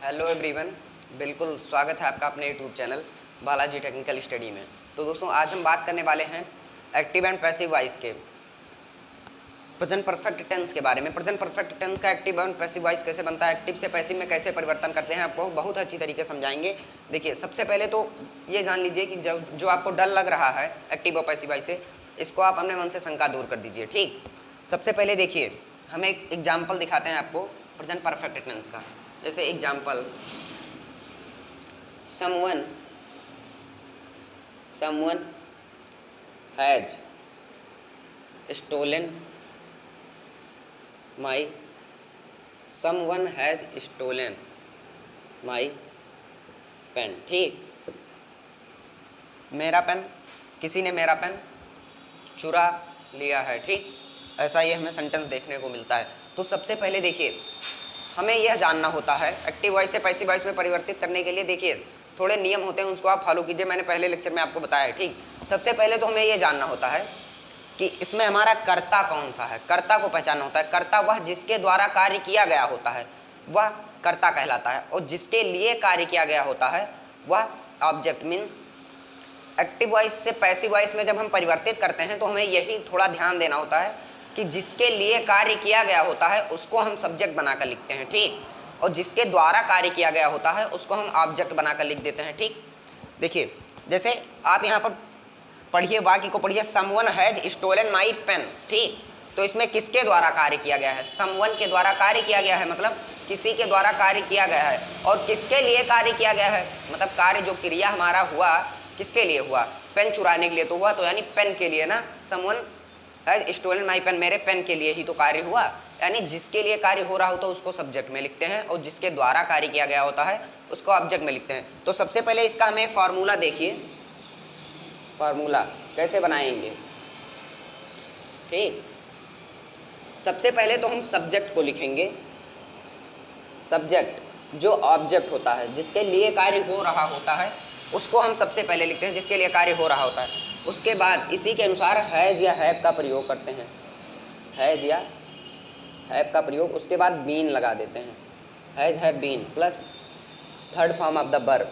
Hello everyone, बिल्कुल स्वागत है आपका अपने YouTube channel Balaji technical study में। तो दोस्तों आज हम बात करने वाले हैं एक्टिव एंड पैसिव वॉइस के प्रेजेंट परफेक्ट टेंस के बारे में। प्रेजेंट परफेक्ट टेंस का एक्टिव एंड पैसिव वॉइस कैसे बनता है, एक्टिव से पैसिव में कैसे परिवर्तन करते हैं, आपको बहुत अच्छी तरीके से समझाएंगे। देखिए सबसे पहले तो ये जान लीजिए कि जो आपको डर लग रहा है एक्टिव और पैसिव वॉइस से, इसको आप अपने मन से शंका दूर कर दीजिए। ठीक, सबसे पहले देखिए हम एक एग्जाम्पल दिखाते हैं आपको प्रेजेंट परफेक्ट टेंस का। जैसे example, someone has stolen my pen. ठीक, मेरा पेन, किसी ने मेरा पेन चुरा लिया है। ठीक, ऐसा ये हमें सेंटेंस देखने को मिलता है। तो सबसे पहले देखिए हमें यह जानना होता है एक्टिव वॉइस से पैसिव वॉइस में परिवर्तित करने के लिए देखिए थोड़े नियम होते हैं, उसको आप फॉलो कीजिए। मैंने पहले लेक्चर में आपको बताया है। ठीक, सबसे पहले तो हमें यह जानना होता है कि इसमें हमारा कर्ता कौन सा है। कर्ता को पहचानना होता है। कर्ता वह जिसके द्वारा कार्य किया गया होता है, वह कर्ता कहलाता है, और जिसके लिए कार्य किया गया होता है वह ऑब्जेक्ट। मीन्स एक्टिव वॉइस से पैसिव वॉइस में जब हम परिवर्तित करते हैं तो हमें यही थोड़ा ध्यान देना होता है कि जिसके लिए कार्य किया गया होता है उसको हम सब्जेक्ट बनाकर लिखते हैं। ठीक, और जिसके द्वारा कार्य किया गया होता है उसको हम ऑब्जेक्ट बनाकर लिख देते हैं। ठीक, देखिए जैसे आप यहाँ पर पढ़िए, वाक्य को पढ़िए, someone has stolen my pen. ठीक, तो इसमें किसके द्वारा कार्य किया गया है? समवन के द्वारा कार्य किया गया है, मतलब किसी के द्वारा कार्य किया गया है। और किसके लिए कार्य किया गया है, मतलब कार्य जो क्रिया हमारा हुआ किसके लिए हुआ? पेन चुराने के लिए तो हुआ, तो यानी पेन के लिए ना। Someone has stolen my pen, मेरे पेन के लिए ही तो कार्य हुआ। यानी जिसके लिए कार्य हो रहा हो तो उसको सब्जेक्ट में लिखते हैं, और जिसके द्वारा कार्य किया गया होता है उसको ऑब्जेक्ट में लिखते हैं। तो सबसे पहले इसका हमें फॉर्मूला देखिए, फॉर्मूला कैसे बनाएंगे। ठीक, सबसे पहले तो हम सब्जेक्ट को लिखेंगे। सब्जेक्ट जो ऑब्जेक्ट होता है, जिसके लिए कार्य हो रहा होता है, उसको हम सबसे पहले लिखते हैं, जिसके लिए कार्य हो रहा होता है। उसके बाद इसी के अनुसार हैज या हैव का प्रयोग करते हैं, हैज या हैव का प्रयोग। उसके बाद बीन लगा देते हैं, has have been plus third form of the verb,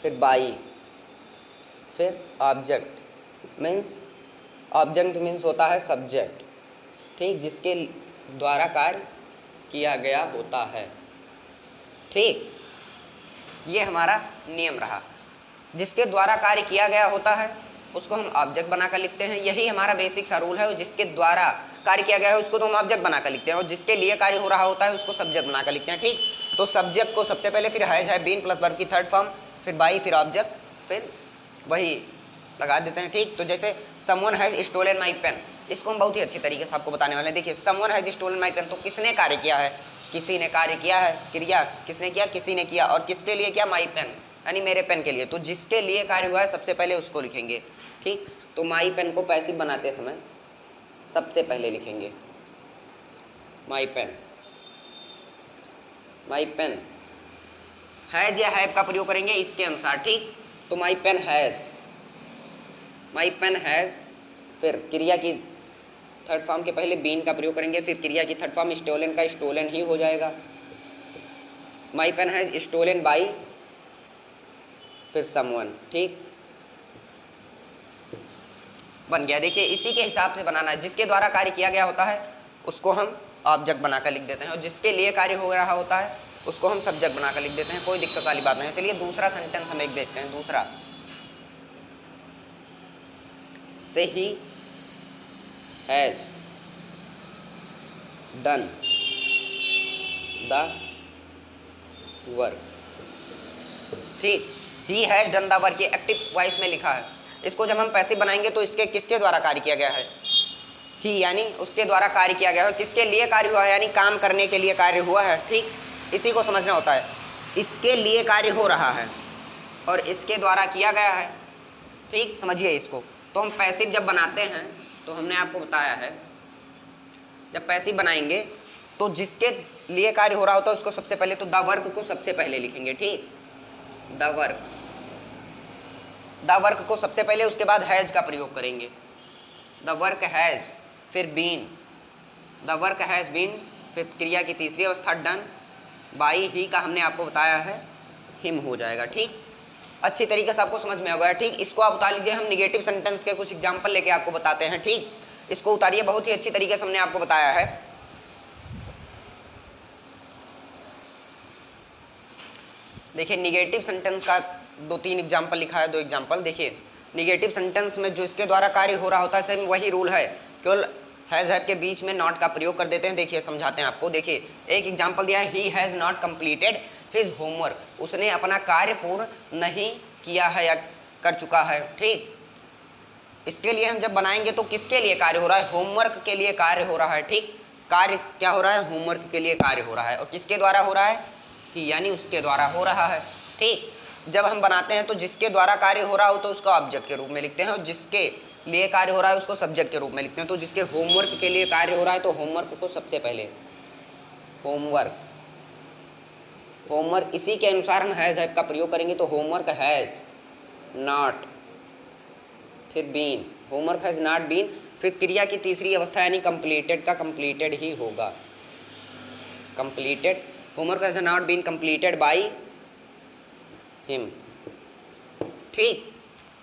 फिर बाई, फिर ऑब्जेक्ट। मीन्स ऑब्जेक्ट मीन्स होता है सब्जेक्ट। ठीक, जिसके द्वारा कार्य किया गया होता है। ठीक, ये हमारा नियम रहा। जिसके द्वारा कार्य किया गया होता है उसको हम ऑब्जेक्ट बनाकर लिखते हैं। यही हमारा बेसिक सा रूल है। जिसके द्वारा कार्य किया गया है उसको तो हम ऑब्जेक्ट बनाकर लिखते हैं, और जिसके लिए कार्य हो रहा होता है उसको सब्जेक्ट बनाकर लिखते हैं। ठीक, तो सब्जेक्ट को सबसे पहले, फिर has have been plus verb की थर्ड फॉर्म, फिर बाई, फिर ऑब्जेक्ट, फिर वही लगा देते हैं। ठीक, तो जैसे someone has stolen my pen, इसको हम बहुत ही अच्छी तरीके से आपको बताने वाले हैं। देखिए someone has stolen my pen, तो किसने कार्य किया है? किसी ने कार्य किया है। क्रिया किसने किया? किसी ने किया। और किसके लिए किया? माई पेन, यानी मेरे पेन के लिए। तो जिसके लिए कार्य हुआ है सबसे पहले उसको लिखेंगे। ठीक, तो माई पेन को पैसिव बनाते समय सबसे पहले लिखेंगे my pen. My pen has या हैव का प्रयोग करेंगे इसके अनुसार। ठीक, तो my pen has, my pen has, फिर क्रिया की थर्ड फॉर्म के पहले बीन का प्रयोग करेंगे, फिर क्रिया की थर्ड फॉर्म स्टोलन का स्टोलन ही हो जाएगा। माई पेन हैज स्टोलन बाई, फिर समवन। ठीक, बन गया। देखिए इसी के हिसाब से बनाना है। जिसके द्वारा कार्य किया गया होता है उसको हम ऑब्जेक्ट बनाकर लिख देते हैं, और जिसके लिए कार्य हो रहा होता है उसको हम सब्जेक्ट बनाकर लिख देते हैं। कोई दिक्कत वाली बात नहीं है। चलिए दूसरा सेंटेंस हम एक देखते हैं। दूसरा से he has done the work. ठीक, he has done the work, ये एक्टिव वॉइस में लिखा है। इसको जब हम पैसिव बनाएंगे तो इसके किसके द्वारा कार्य किया गया है? ही, यानी उसके द्वारा कार्य किया गया है। किसके लिए कार्य हुआ है? यानी काम करने के लिए कार्य हुआ है। ठीक, इसी को समझना होता है। इसके लिए कार्य हो रहा है और इसके द्वारा किया गया है। ठीक, समझिए इसको। तो हम पैसिव जब बनाते हैं तो हमने आपको बताया है, जब पैसिव बनाएंगे तो जिसके लिए कार्य हो रहा होता है उसको सबसे पहले, तो द वर्क को सबसे पहले लिखेंगे। ठीक, द वर्क, द वर्क को सबसे पहले, उसके बाद हैज का प्रयोग करेंगे। द वर्क हैज, फिर been, the work has been, फिर क्रिया की तीसरी अवस्था डन, बाई ही का हमने आपको बताया है हिम हो जाएगा। ठीक, अच्छी तरीके से आपको समझ में आ गया। ठीक, इसको आप उतार लीजिए, हम निगेटिव सेंटेंस के कुछ एग्जांपल लेके आपको बताते हैं। ठीक, इसको उतारिए, बहुत ही अच्छी तरीके से हमने आपको बताया है। देखिए निगेटिव सेंटेंस का 2-3 एग्जाम्पल लिखा है, 2 एग्जाम्पल देखिए। निगेटिव सेंटेंस में जो इसके द्वारा कार्य हो रहा होता है सेम वही रूल है, केवल हैज हैव के बीच में नॉट का प्रयोग कर देते हैं। देखिए समझाते हैं आपको। देखिए एक एग्जाम्पल दिया है, he has not completed his homework, उसने अपना कार्य पूर्ण नहीं किया है या कर चुका है। ठीक, इसके लिए हम जब बनाएंगे तो किसके लिए कार्य हो रहा है, होमवर्क के लिए कार्य हो रहा है। ठीक, कार्य क्या हो रहा है, होमवर्क के लिए कार्य हो रहा है, और किसके द्वारा हो रहा है, ही यानी उसके द्वारा हो रहा है। ठीक, जब हम बनाते हैं तो जिसके द्वारा कार्य हो रहा हो तो उसको ऑब्जेक्ट के रूप में लिखते हैं, और जिसके लिए कार्य हो रहा है उसको सब्जेक्ट के रूप में लिखते हैं। तो जिसके होमवर्क के लिए कार्य हो रहा है तो होमवर्क को सबसे पहले होमवर्क, होमवर्क इसी के अनुसार हम हैज हैव का प्रयोग करेंगे। तो होमवर्क हैज नॉट, फिर been, homework has not been, फिर क्रिया की तीसरी अवस्था यानी कंप्लीटेड का कंप्लीटेड ही होगा, completed. Homework has not been completed by him. ठीक,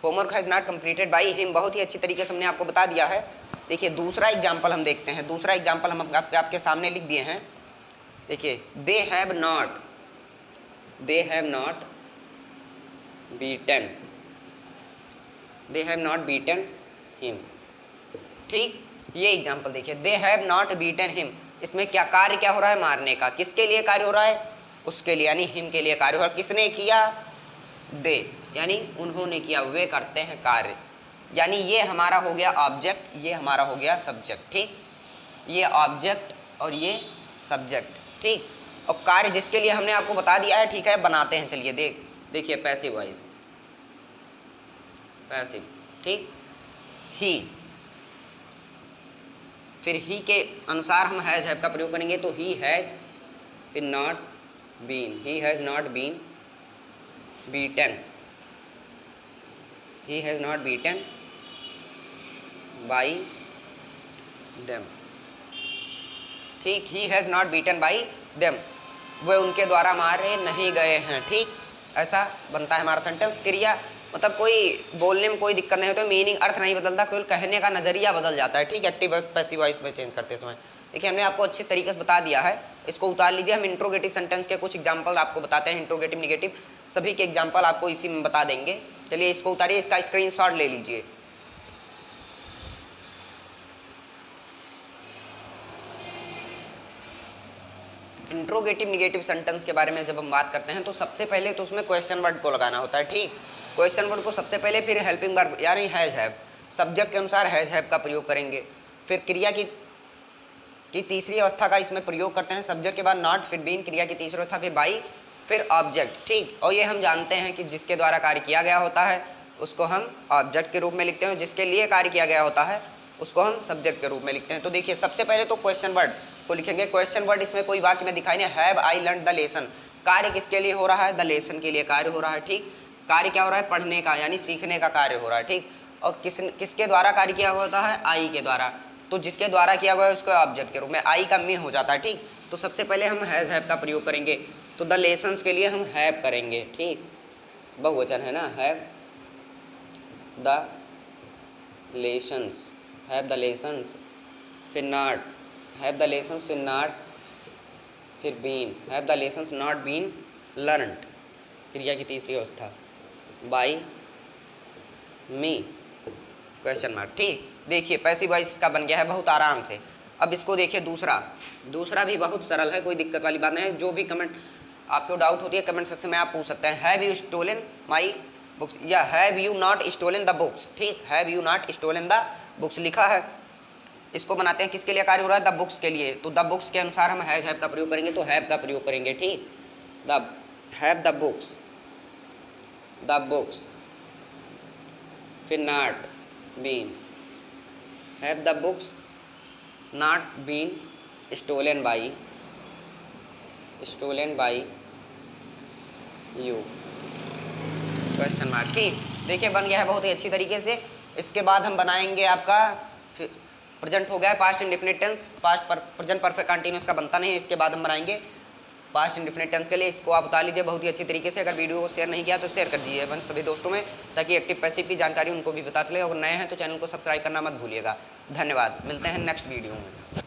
homework has not completed by him, बहुत ही अच्छी तरीके से हमने आपको बता दिया है। देखिए दूसरा एग्जाम्पल हम देखते हैं। दूसरा एग्जाम्पल हम आपके सामने लिख दिए हैं। देखिए they have not beaten, they have not beaten him. ठीक, ये एग्जाम्पल देखिए, they have not beaten him, इसमें क्या कार्य क्या हो रहा है, मारने का। किसके लिए कार्य हो रहा है, उसके लिए यानी हिम के लिए कार्य हो रहा है। किसने किया, दे यानी उन्होंने किया, वे करते हैं कार्य, यानी ये हमारा हो गया ऑब्जेक्ट, ये हमारा हो गया सब्जेक्ट। ठीक, ये ऑब्जेक्ट और ये सब्जेक्ट। ठीक, और कार्य जिसके लिए हमने आपको बता दिया है। ठीक है, बनाते हैं, चलिए देखिए पैसिव वॉइस, पैसिव। ठीक, ही, फिर ही के अनुसार हम हैज हैव का प्रयोग करेंगे। तो ही हैज, फिर not been, he has not been beaten, he has not beaten by them। ठीक, he has not beaten by them, वे उनके द्वारा मारे नहीं गए हैं। ठीक, ऐसा बनता है हमारा सेंटेंस। क्रिया मतलब कोई बोलने में कोई दिक्कत नहीं होती, मीनिंग अर्थ नहीं बदलता, केवल कहने का नजरिया बदल जाता है। ठीक, एक्टिव पैसिव वॉइस में चेंज करते समय। देखिए हमने आपको अच्छे तरीके से बता दिया है, इसको उतार लीजिए। हम इंट्रोगेटिव सेंटेंस के कुछ एग्जाम्पल आपको बताते हैं, इंट्रोगेटिव निगेटिव सभी के एग्जाम्पल आपको इसी में बता देंगे। चलिए इसको उतारिए, इसका स्क्रीनशॉट ले लीजिए। इंट्रोगेटिव निगेटिव सेंटेंस के बारे में जब हम बात करते हैं तो सबसे पहले तो उसमें क्वेश्चन वर्ड को लगाना होता है। ठीक, क्वेश्चन वर्ड को सबसे पहले, फिर हेल्पिंग वर्ब यानी हैज हैव, सब्जेक्ट के अनुसार हैज हैव का प्रयोग करेंगे। फिर क्रिया की तीसरी अवस्था का इसमें प्रयोग करते हैं, सब्जेक्ट के बाद नॉट, फिर बीन, क्रिया की तीसरी अवस्था, फिर बाई, फिर ऑब्जेक्ट। ठीक, और ये हम जानते हैं कि जिसके द्वारा कार्य किया गया होता है उसको हम ऑब्जेक्ट के रूप में लिखते हैं, जिसके लिए कार्य किया गया होता है उसको हम सब्जेक्ट के रूप में लिखते हैं। तो देखिए सबसे पहले तो क्वेश्चन वर्ड को लिखेंगे। क्वेश्चन वर्ड इसमें कोई वाक्य में दिखाई नहीं, have I learn the lesson, कार्य किसके लिए हो रहा है, द लेसन के लिए कार्य हो रहा है। ठीक, कार्य क्या हो रहा है, पढ़ने का यानी सीखने का कार्य हो रहा है। ठीक, और किसके द्वारा कार्य किया होता है, आई के द्वारा। तो जिसके द्वारा किया गया है उसको ऑब्जेक्ट के रूप में आई का मी हो जाता है। ठीक, तो सबसे पहले हम हैज हैव का प्रयोग करेंगे। तो द लेसन्स के लिए हम हैव करेंगे। ठीक, बहुवचन है ना, have the lessons, have the lessons, फिर नॉट, हैव द लेसन्स, फिर नॉट, फिर been, have the lessons not been learned, क्रिया की तीसरी अवस्था, बाई मी, क्वेश्चन मार्क। ठीक, देखिए पैसिव वॉइस इसका बन गया है बहुत आराम से। अब इसको देखिए दूसरा भी बहुत सरल है, कोई दिक्कत वाली बात नहीं है। जो भी कमेंट आपको डाउट होती है कमेंट सेक्शन में आप पूछ सकते हैं। Have you stolen my books या have you not stolen the books. ठीक, have you not stolen the books लिखा है, इसको बनाते हैं किसके लिए कार्य हो रहा है, द बुक्स के लिए। तो द बुक्स के अनुसार हम हैज हैव का प्रयोग करेंगे, तो हैव का प्रयोग करेंगे। ठीक, the have the books, the books, फिर not been, have the books not been stolen by you, question mark. ठीक, देखिए बन गया है बहुत ही अच्छी तरीके से। इसके बाद हम बनाएंगे आपका प्रेजेंट हो गया है पास्ट इंडेफिनिट टेंस, पास्ट पर प्रेजेंट परफेक्ट कंटिन्यूअस का बनता नहीं है। इसके बाद हम बनाएंगे पास्ट इंडेफिनिट टेंस के लिए इसको आप उतार लीजिए बहुत ही अच्छी तरीके से। अगर वीडियो को शेयर नहीं किया तो शेयर कर दीजिए अपन सभी दोस्तों में, ताकि एक्टिव पैसिव की जानकारी उनको भी पता चले। और नए हैं तो चैनल को सब्सक्राइब करना मत भूलिएगा। धन्यवाद, मिलते हैं नेक्स्ट वीडियो में।